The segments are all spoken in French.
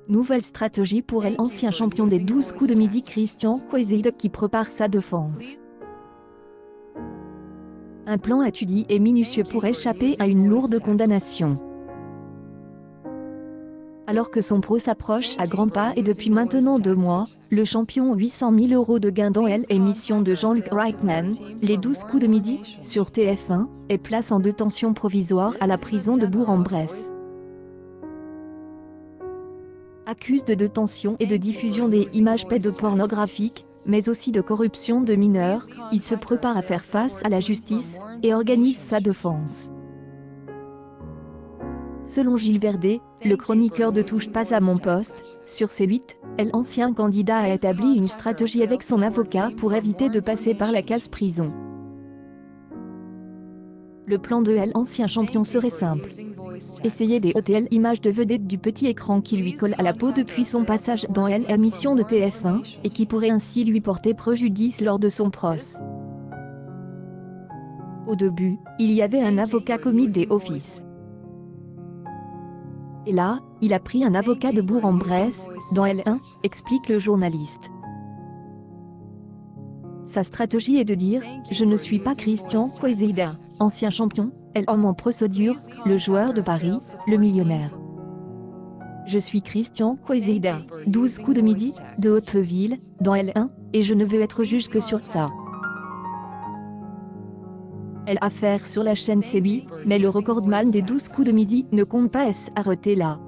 Nouvelle stratégie pour l'ancien champion des 12 coups de midi Christian Quaizide qui prépare sa défense. Un plan étudié et minutieux pour échapper à une lourde condamnation. Alors que son pro s'approche à grands pas et depuis maintenant 2 mois, le champion 800 000 € de gain dans l'émission de Jean-Luc Reichmann, les 12 coups de midi, sur TF1, est place en détention provisoire à la prison de Bourg-en-Bresse. Accuse de détention et de diffusion des images pédopornographiques, mais aussi de corruption de mineurs, il se prépare à faire face à la justice et organise sa défense. Selon Gilles Verdet, le chroniqueur de Touche pas à mon poste, sur C8, l'ancien candidat a établi une stratégie avec son avocat pour éviter de passer par la case prison. Le plan de l'ancien champion serait simple. Essayer d'ôter l'image de vedette du petit écran qui lui colle à la peau depuis son passage dans l'émission de TF1, et qui pourrait ainsi lui porter préjudice lors de son procès. Au début, il y avait un avocat commis des offices. Et là, il a pris un avocat de Bourg-en-Bresse, dans L1, explique le journaliste. Sa stratégie est de dire « Je ne suis pas Christian Quaizide, ancien champion, l'homme en procédure, le joueur de Paris, le millionnaire. Je suis Christian Quaizide, 12 coups de midi, de Hauteville, dans L1, et je ne veux être juge que sur ça. » L'affaire sur la chaîne C8, mais le recordman des 12 coups de midi ne compte pas s'arrêter là.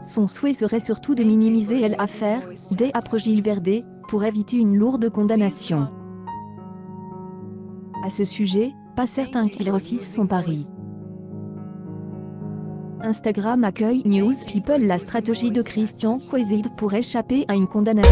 Son souhait serait surtout de minimiser l'affaire, dès après Gilles Verdet, pour éviter une lourde condamnation. À ce sujet, pas certain qu'il réussisse son pari. Instagram accueille News People la stratégie de Christian Quaizide pour échapper à une condamnation.